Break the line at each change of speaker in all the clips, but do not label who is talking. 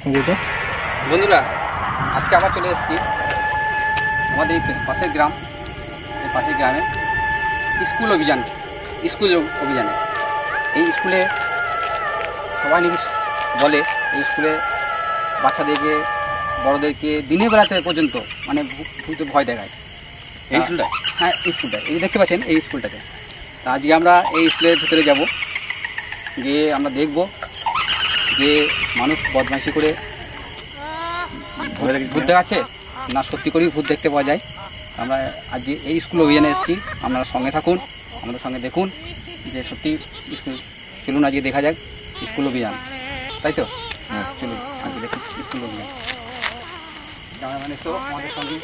বন্ধুরা, আজকে আবার চলে এসেছি আমাদের পাশের গ্রামে স্কুল অভিযানে। এই স্কুলে সবাই নাকি বলে এই স্কুলে বাচ্চাদেরকে বড়োদেরকে দিনের বেলাতে পর্যন্ত মানে ভূতে ভয় দেখায়।
এই স্কুলটা?
হ্যাঁ, এই স্কুলটা, এই দেখতে পাচ্ছেন এই স্কুলটাতে। তা আজকে আমরা এই স্কুলের ভিতরে যাব, গিয়ে আমরা দেখব যে মানুষ বদমাইশি করে ভূত দেখাচ্ছে না সত্যি করেই ভূত দেখতে পাওয়া যায়। আমরা আজকে এই স্কুল অভিযানে এসেছি, আপনারা সঙ্গে থাকুন, আমাদের সঙ্গে দেখুন যে সত্যি স্কুল। চলুন আজকে দেখা যাক স্কুল অভিযান, তাই তো? হ্যাঁ, চলুন আজকে দেখুন স্কুল অভিযান। মানে তো আমাদের সঙ্গে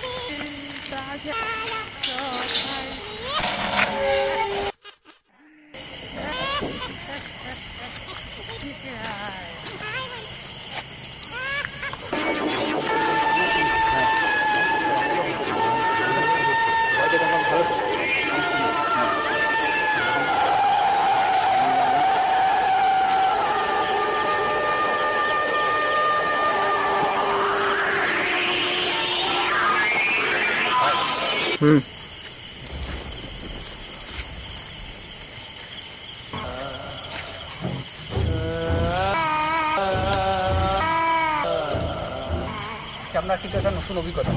আমরা কিন্তু একটা নতুন অভিজ্ঞতা।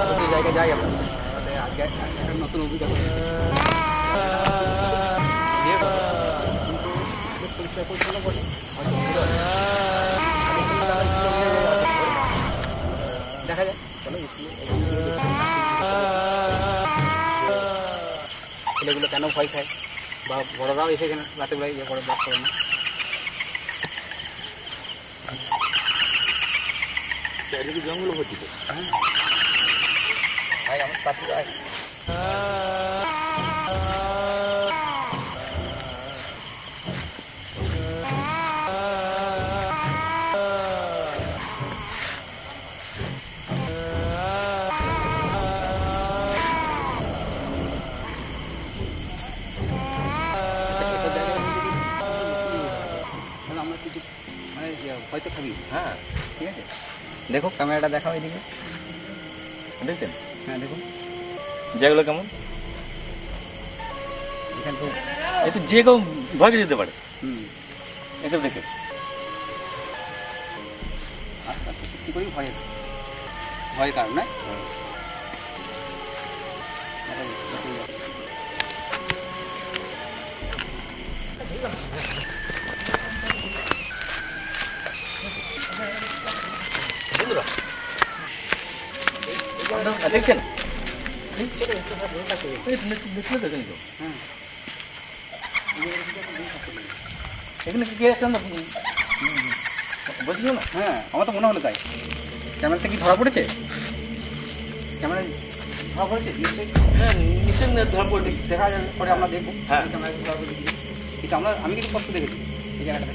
প্রতি জায়গায় যাই আমরা, আজকে একটা নতুন অভিজ্ঞতা পরিষ্কার পরিচ্ছন্ন বটে। দেখা যায়, চলো ছেলেগুলো কেন ভয় খায় বা বড়রাও এসে এখানে রাতেবেলায় ইয়ে করে বাস করে না।
চারিদিকে জঙ্গল ভর্তি তো।
ভাই আমার কাছে ভাই আমরা কিছু মানে হয়তো খাবি।
হ্যাঁ,
ঠিক আছে, দেখো ক্যামেরাটা দেখাও এদিকে।
দেখছেন?
হ্যাঁ দেখুন
জায়গাগুলো কেমন।
এখানে তো
এই তো যে কেউ ভয় পেয়ে যেতে পারে এসব দেখে।
আস্তে আস্তে কী করি ভয়ের কারণে
দেখছেন? এখানে কি আসছেন না বুঝলো না?
হ্যাঁ, আমার তো মনে হলো তাই। ক্যামেরাতে কি ধরা পড়েছে? ক্যামেরায় ধরা পড়েছে নিশ্চয়ই।
হ্যাঁ, নিশ্চয়ই ধরা পড়বে।
দেখা যাবে পরে আমরা দেখবো।
হ্যাঁ,
ক্যামেরায় ধরা পড়েছে কিন্তু আমি কিন্তু কষ্ট দেখেছি এই জায়গাটা।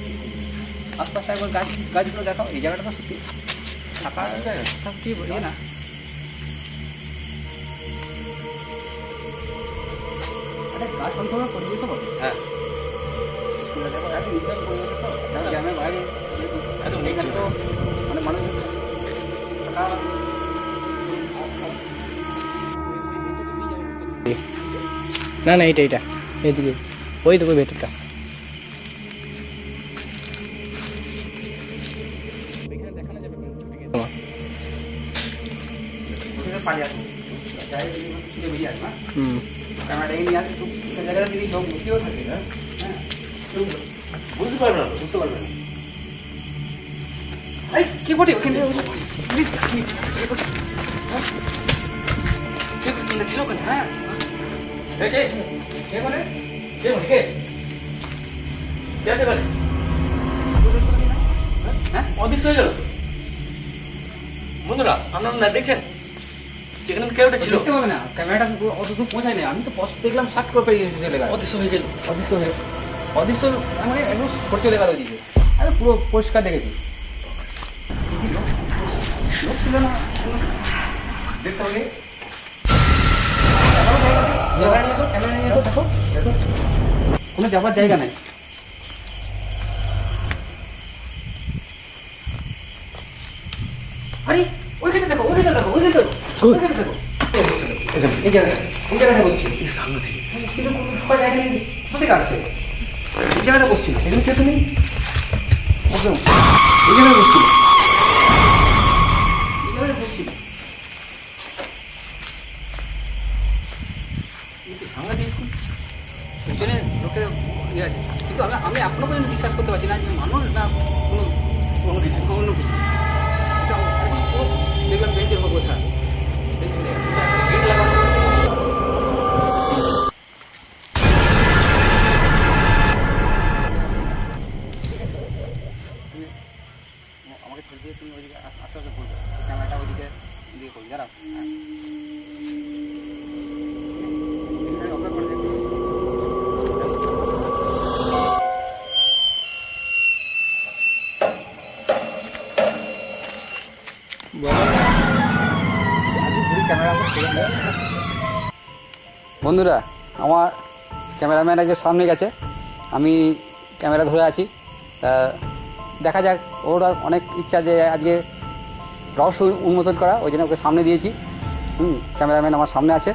আশপাশে একবার গাছগুলো দেখাও। এই জায়গাটা তো সত্যি থাকা সত্যি ইয়ে না। গাছ অঞ্চলের পরিবেশ তো বটে।
হ্যাঁ,
স্কুলে দেখো একদম নির্জন পরিবেশ তো, গ্রামের বাইরে এখানে তো মানে মানুষ
না না এইটা এইদিকে ওই দেখো ভেতরটা।
ক্যামেরাটা নিয়ে আসে একটু জায়গাটা যদি লোক বসেও থাকে। হ্যাঁ,
বুঝতে পারবে না, বুঝতে পারবে না।
কি বটে ওখানে ছিল ওখানে। হ্যাঁ,
অদৃশ্য হয়ে গেল। বন্ধুরা, আপনারা না দেখছেন এখানে কেউ একটা ছিল।
দেখতে পাবে না, ক্যামেরাটা অত দূর পৌঁছায় না। আমি তো দেখলাম শার্ট করে পেয়ে চলে গেল।
অদৃশ্য হয়ে গেল।
অদৃশ্য মানে একদম সরে চলে গেল ওইদিকে। আরে পুরো পরিষ্কার দেখেছি। লোক ছিল না, দেখতে হবে। ক্যামেরা নিয়ে এসো, দেখো কোনো যাবার জায়গা নাই। আরে ওইখানে দেখো, ওইখানে দেখো, ওইখানে দেখো, ওইখানে দেখো। এই জায়গাটা বসছিল। কিন্তু কোথায় জায়গা নেই, কোথা থেকে আসছে? এই জায়গাটা বসছিল। এখানে কে তুমি? একদম এই জায়গাটা বসছিল। এই জায়গাটা বসছিল। পিছনে লোকের ইয়ে আছে, কিন্তু আমি এখনো পর্যন্ত বিশ্বাস করতে পারছি না যে মানুষ না অন্য কিছু। এটা একদম পুরো দেখলাম বেঞ্চের উপর বসা, গেট লাগানো। আমাকে ছেড়ে দিয়ে তুমি ওইদিকে আস্তে আস্তে বলবে, ক্যামেরাটা ওইদিকে দিয়ে করবি, দাঁড়াও। অপেক্ষা করে দেখো। বন্ধুরা, আমার ক্যামেরাম্যান আজকে সামনে গেছে, আমি ক্যামেরা ধরে আছি। দেখা যাক, ওর অনেক ইচ্ছা যে আজকে রহস্য উন্মোচন করা, ওই জন্য ওকে সামনে দিয়েছি। ক্যামেরাম্যান আমার সামনে আছে,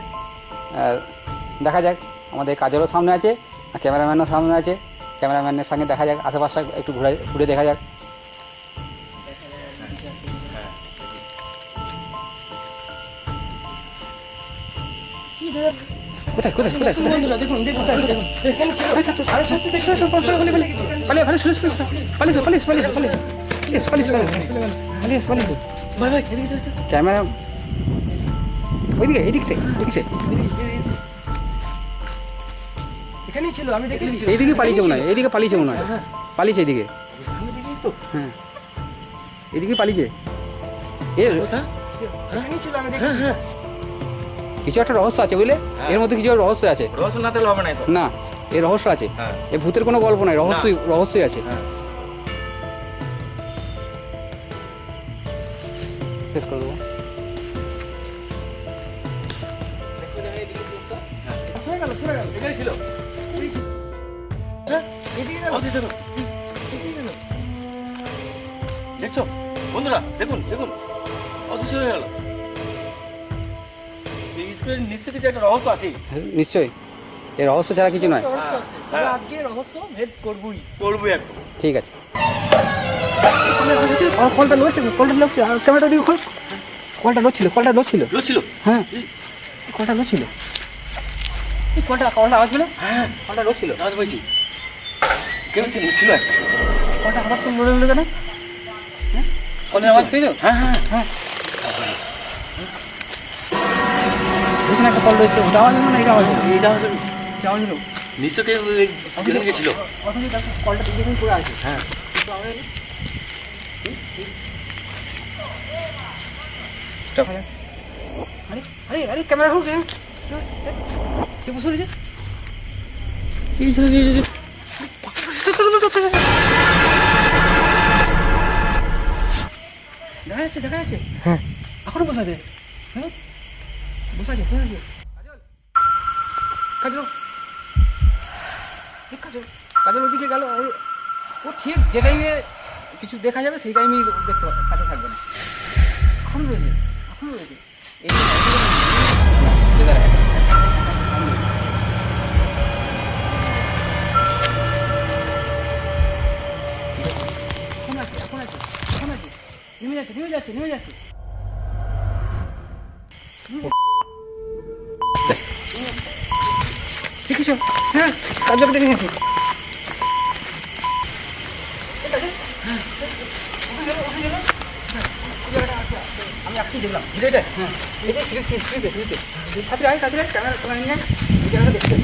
দেখা যাক। আমাদের কাজেরও সামনে আছে আর ক্যামেরাম্যানও সামনে আছে। ক্যামেরাম্যানের সঙ্গে দেখা যাক, আশেপাশে একটু ঘুরে দেখা যাক। কোথায় কোথায় কোথায়
বন্ধুরা দেখুন দেখুন দেখুন এখানে ছিল। আরে সত্যি দেখছো সব পালিয়ে ভাই ভাই এদিকে চল।
ক্যামেরা ওইদিকে, এইদিকে দেখছে,
এখানেই ছিল, আমি দেখেছি।
এইদিকে পালিয়েছে মনে হয়, এইদিকে পালিয়েছে মনে হয়, পালিয়েছে এইদিকে।
আমি দেখেছি তো।
হ্যাঁ, এদিকে পালিয়েছে। এর
এখানেই ছিল, আমি দেখেছি।
কিছু একটা রহস্য আছে, বুঝলে? এর মধ্যে কিছু রহস্য আছে।
রহস্য না থাকলে হবে না এসব।
না, এর রহস্য আছে।
হ্যাঁ।
এ ভূতের কোনো গল্প নয়, রহস্যই আছে।
হ্যাঁ।
শেষ করে দেবো।
সরে গেল
এখানে ছিল।
এদিকে গেল।
অদৃশ্য। দেখছো বন্ধুরা, দেখুন দেখুন, অদৃশ্য হয়ে গেল। এই স্কুলের নিশ্চয়ই কিছু একটা রহস্য আছে।
নিশ্চয়ই, এর রহস্য ছাড়া কিছু নয়।
আমরা আজকে রহস্য ভেদ করবই
একদম।
ঠিক আছে।
কলটা লড়ছে, আর ক্যামেরাটা দিয়ে খোল।
কলটা লড়ছিল।
ছিল।
হ্যাঁ, কলটা লড়ছিল। কলটা আওয়াজ পেলে?
হ্যাঁ,
কলটা লড়ছিল।
আওয়াজ পাইছি। কেউ ছিল একটা।
কলটা হঠাৎ করে লড়ে কেন? কলের আওয়াজ পেয়েছো?
হ্যাঁ হ্যাঁ
হ্যাঁ, এখানে একটা কল রয়েছে, ওটা আওয়াজ হলো না? এটা আওয়াজ হলো?
এইটা হচ্ছে
এটা আওয়াজ হলো।
নিশ্চয়ই কেউ এখানে গেছিল।
অথচ দেখো কলটা দেখুন পুরো আছে।
হ্যাঁ।
কিন্তু আওয়াজ হলো। স্টপ হয়ে যাচ্ছে। আরে ক্যামেরা হোক, কে বসে রয়েছে? দেখা যাচ্ছে।
হ্যাঁ।
এখনো বসে আছে। হ্যাঁ, বসে আছে। কাজল ওদিকে গেল। ও ঠিক যে টাইমে কিছু দেখা যাবে সেই টাইমেই দেখতে পাবে, কাজে থাকবে না। এখনো রয়েছে। এই এখন আছে। নেমে যাচ্ছে। দেখেছো? হ্যাঁ, কাজলকে দেখে গেছি। আমি আপনি দেখলাম ভিডিওটা। হ্যাঁ, এই যে সিঁড়িতে কাছে ক্যামেরা তোলা নিয়ে এই জায়গাটা দেখতে।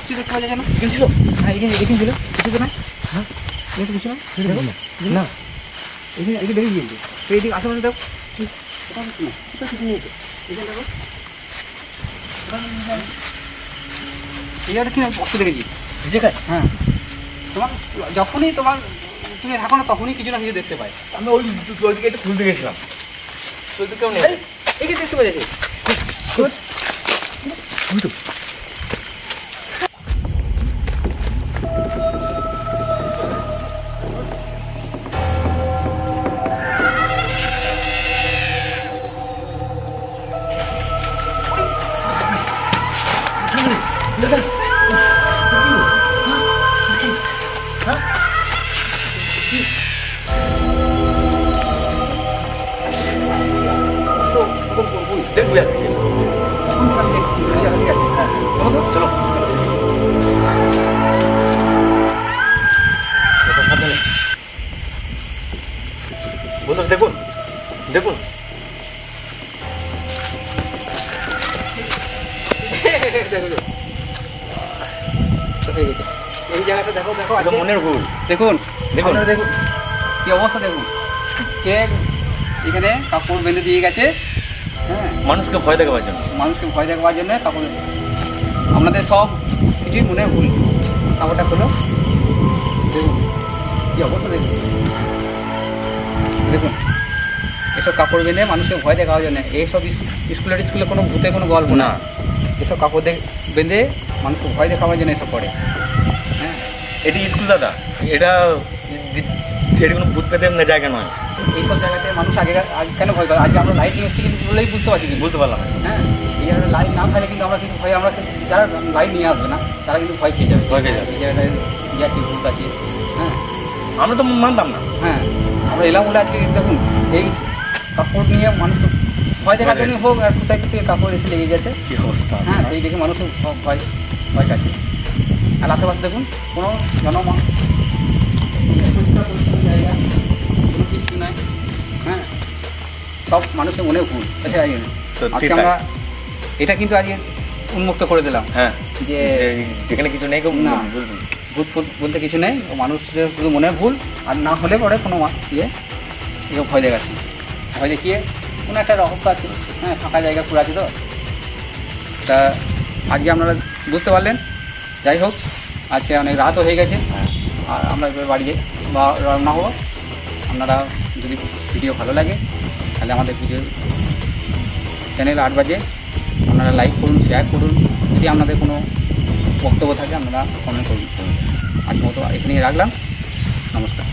কিছু দেখতে পাওয়া যায় কেন? এখানে ছিল। হ্যাঁ, এখানে ছিল। কিছু তো না। হ্যাঁ, এখানে তো কিছু না। না, এখানে দেখে গিয়েছে। তো এইদিকে আশেপাশে দেখো। এই জায়গাটা কিনা বস্তু দেখেছি। হ্যাঁ, যখনই তুমি থাকো না, তখনই কিছু না কিছু দেখতে পাই।
আমি ওইদিকে একটু খুলতে গেছিলাম, তো কেউ নেই।
এইখানে দেখতে পাওয়া যাচ্ছে।
দেখবো যাচ্ছি।
চলো তো
চলো বন্ধুরা দেখুন দেখুন
হয়ে গেছে। এই জায়গাটা দেখো দেখো
এটা
আছে।
মনের ভুল।
দেখুন
দেখুন।
আপনারা দেখুন কি অবস্থা দেখুন, কে এখানে কাপড় বেঁধে দিয়ে গেছে। হ্যাঁ,
মানুষকে ভয় দেখাবার জন্য।
মানুষকে ভয় দেখাবার জন্য কাপড়, আপনাদের সব কিছুই মনে ভুল। কাপড়টা খোলো, দেখুন কি অবস্থা দেখুন। দেখুন এসব কাপড় বেঁধে মানুষকে ভয় দেখাবার জন্য, এইসব স্কুলে কোনো ভূতে কোনো গল্প না,
না।
এসব কাপড় বেঁধে মানুষকে ভয় দেখাবার জন্য এসব করে। হ্যাঁ,
এটি স্কুল দাদা, এটা থিয়েটারে কোনো ভূত পেতে এমনি জায়গা নয়।
এইসব জায়গাতে মানুষ আগে কেন ভয় করে? আজকে আমরা লাইট নিয়ে এসেছি কিন্তু বলেই বুঝতে পারছি কিন্তু।
বুঝতে পারলাম না।
হ্যাঁ, এই জায়গাটা লাইট না থাকলে কিন্তু আমরা কিন্তু ভয়, আমরা যারা লাইট নিয়ে আসবে না তারা কিন্তু ভয় খেয়ে যাবে।
ভয় খেয়ে যাবে।
এই জায়গাটায় ইয়ে আছে, ভূত আছে। হ্যাঁ
আমরা তো মানতাম না।
হ্যাঁ, আমরা এলাম বলে আজকে দেখুন এই কাপড় নিয়ে মানুষ ভয় দেখার জন্য হোক, আর কোথায় কোথায় কাপড় এসে লেগে গেছে।
কি অবস্থা।
হ্যাঁ, সেই দেখে মানুষ ভয় ভয় কাছে। আর আশেপাশে দেখুন কোনো জায়গা কোনো কিছু নাই। হ্যাঁ, সব মানুষের মনে ভুল আছে।
সত্যি
আজকে
তাই।
আমরা এটা কিন্তু আজকে উন্মুক্ত করে দিলাম
হ্যাঁ,
যে
যেখানে কিছু নেই কেউ
না।
বুঝবেন।
ভূত ফুত বলতে কিছু নেই, ও মানুষের শুধু মনে ভুল। আর না হলে পরে কোনো এরকম ভয় দেখাচ্ছে, ভয় দেখিয়ে কোনো একটা অবস্থা আছে। হ্যাঁ, ফাঁকা জায়গা পুরো আছে তো। তা আজকে আপনারা বুঝতে পারলেন। যাই হোক, আজকে অনেক রাতও হয়ে গেছে, আর আমরা এবার বাড়ি বা রওনা হবো। আপনারা যদি ভিডিও ভালো লাগে তাহলে আমাদের ভিডিও চ্যানেল 8 বাজে আপনারা লাইক করুন, শেয়ার করুন। যদি আপনাদের কোনো বক্তব্য থাকে আপনারা কমেন্ট করুন। আজ মতো এখানেই রাখলাম। নমস্কার।